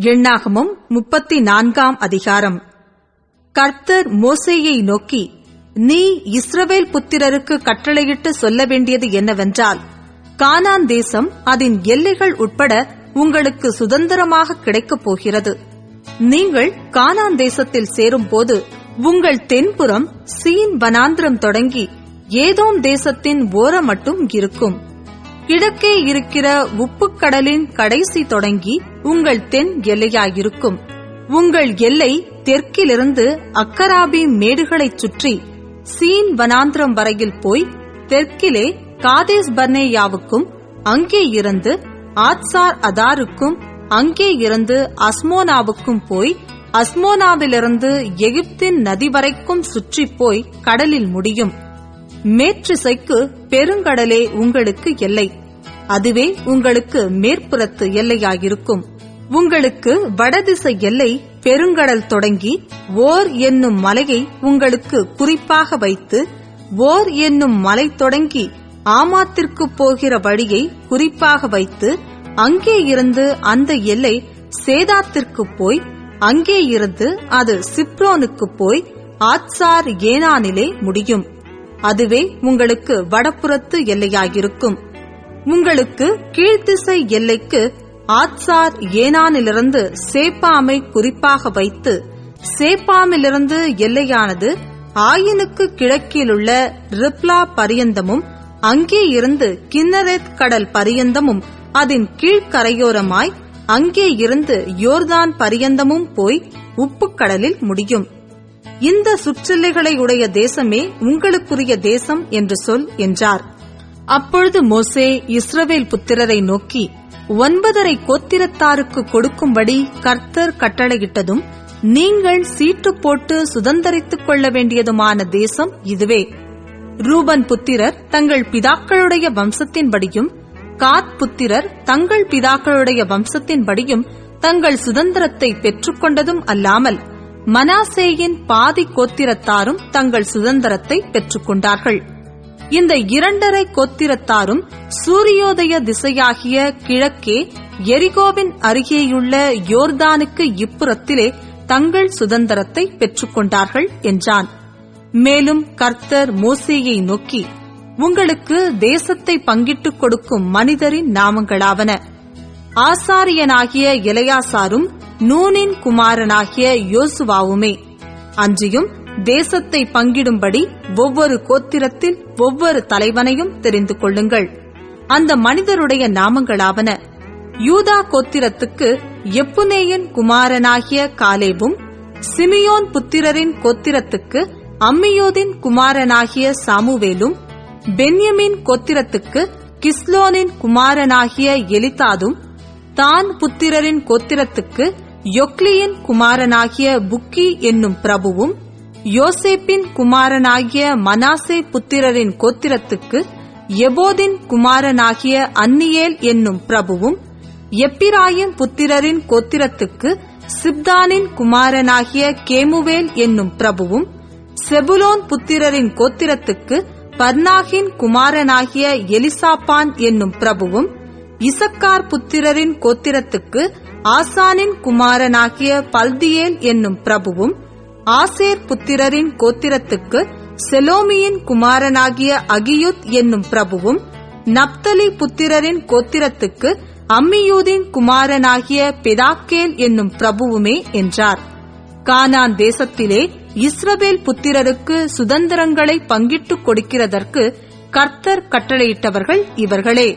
எண்ணாகமம் 34 அதிகாரம். கர்த்தர் மோசேயை நோக்கி, நீ இஸ்ரவேல் புத்திரருக்கு கட்டளையிட்டு சொல்ல வேண்டியது என்னவென்றால், கானான் தேசம் அதன் எல்லைகள் உட்பட உங்களுக்கு சுதந்திரமாக கிடைக்கப் போகிறது. நீங்கள் கானான் தேசத்தில் சேரும்போது உங்கள் தென்புறம் சீன் வனாந்திரம் தொடங்கி ஏதோம் தேசத்தின் ஓரம் மட்டும் இருக்கும். கிழக்கே இருக்கிற உப்புக்கடலின் கடைசி தொடங்கி உங்கள் தென் எல்லையாயிருக்கும். உங்கள் எல்லை தெற்கிலிருந்து அக்கராபீம் மேடுகளைச் சுற்றி சீன் வனாந்திரம் வரையில் போய் தெற்கிலே காதேஸ் பர்னேயாவுக்கும், அங்கே இருந்து ஆத்சார் அதாருக்கும், அங்கே இருந்து அஸ்மோனாவுக்கும் போய் அஸ்மோனாவிலிருந்து எகிப்தின் நதி வரைக்கும் சுற்றி போய் கடலில் முடியும். மேற்றிசைக்கு பெருங்கடலே உங்களுக்கு எல்லை. அதுவே உங்களுக்கு மேற்புறத்து எல்லையாயிருக்கும். உங்களுக்கு வடதிசை எல்லை பெருங்கடல் தொடங்கி ஓர் என்னும் மலையை உங்களுக்கு குறிப்பாக வைத்து, ஓர் என்னும் மலை தொடங்கி ஆமாத்திற்கு போகிற வழியை குறிப்பாக வைத்து, அங்கே இருந்து அந்த எல்லை சேதாத்திற்கு போய், அங்கே இருந்து அது சிப்ரோனுக்கு போய் ஆத்சார் ஏனானிலே முடியும். அதுவே உங்களுக்கு வடபுறத்து எல்லையாயிருக்கும். உங்களுக்கு கீழ்த்திசை எல்லைக்கு ஆத்சார் ஏனானிலிருந்து சேப்பாமை குறிப்பாக வைத்து, சேப்பாமிலிருந்து எல்லையானது ஆயினுக்கு கிழக்கிலுள்ள ரிப்லா பரியந்தமும், அங்கே இருந்து கின்னரேத் கடல் பரியந்தமும் அதன் கீழ்கரையோரமாய் அங்கே இருந்து யோர்தான் பரியந்தமும் போய் உப்புக்கடலில் முடியும். இந்த சுற்றெல்லைகளை உடைய தேசமே உங்களுக்குரிய தேசம் என்று சொல் என்றார். அப்பொழுது மோசே இஸ்ரவேல் புத்திரரை நோக்கி, 9 கோத்திரத்தாருக்கு கொடுக்கும்படி கர்த்தர் கட்டளையிட்டதும் நீங்கள் சீட்டு போட்டு சுதந்தரித்துக் கொள்ள வேண்டியதுமான தேசம் இதுவே. ரூபன் புத்திரர் தங்கள் பிதாக்களுடைய வம்சத்தின்படியும், காத் புத்திரர் தங்கள் பிதாக்களுடைய வம்சத்தின்படியும் தங்கள் சுதந்திரத்தை பெற்றுக்கொண்டதும் அல்லாமல், மனாசேயின் பாதி கோத்திரத்தாரும் தங்கள் சுதந்திரத்தை பெற்றுக்கொண்டார்கள். இந்த 2.5 கோத்திரத்தாரும் சூரியோதய திசையாகிய கிழக்கே எரிகோவின் அருகேயுள்ள யோர்தானுக்கு இப்புறத்திலே தங்கள் சுதந்திரத்தை பெற்றுக்கொண்டார்கள் என்றான். மேலும் கர்த்தர் மோசேயை நோக்கி, உங்களுக்கு தேசத்தை பங்கிட்டுக் கொடுக்கும் மனிதரின் நாமங்களாவன: ஆசாரியனாகிய எலெயாசாரும் நூனின் குமாரனாகிய யோசுவாவுமே. அன்றியும் தேசத்தை பங்கிடும்படி ஒவ்வொரு கோத்திரத்தில் ஒவ்வொரு தலைவனையும் தெரிந்து கொள்ளுங்கள். அந்த மனிதருடைய நாமங்களாவன: யூதா கோத்திரத்துக்கு எப்புனேயின் குமாரனாகிய காலேபும், சிமியோன் புத்திரரின் கோத்திரத்துக்கு அம்மியோதின் குமாரனாகிய சாமுவேலும், பென்யமின் கோத்திரத்துக்கு கிஸ்லோனின் குமாரனாகிய எலிதாதும், தான் புத்திரரின் கோத்திரத்துக்கு யொக்லியின் குமாரனாகிய புக்கி என்னும் பிரபுவும், யோசேப்பின் குமாரனாகிய மனாசே புத்திரரின் கோத்திரத்துக்கு எபோதின் குமாரனாகிய அன்னியேல் என்னும் பிரபுவும், எப்பிராயிம் புத்திரரின் கோத்திரத்துக்கு சிப்தானின் குமாரனாகிய கேமுவேல் என்னும் பிரபுவும், செபுலோன் புத்திரரின் கோத்திரத்துக்கு பர்னாகின் குமாரனாகிய எலிசாப்பான் என்னும் பிரபுவும், இசக்கார் புத்திரரின் கோத்திரத்துக்கு ஆசானின் குமாரனாகிய பல்தியேல் என்னும் பிரபுவும், ஆசேர் புத்திரரின் கோத்திரத்துக்கு செலோமியின் குமாரனாகிய அகியுத் என்னும் பிரபுவும், நப்தலி புத்திரரின் கோத்திரத்துக்கு அம்மியூதின் குமாரனாகிய பெதாக்கேல் என்னும் பிரபுவுமே என்றார். கானான் தேசத்திலே இஸ்ரவேல் புத்திரருக்கு சுதந்திரங்களை பங்கிட்டுக் கொடுக்கிறதற்கு கர்த்தர் கட்டளையிட்டவர்கள் இவர்களே.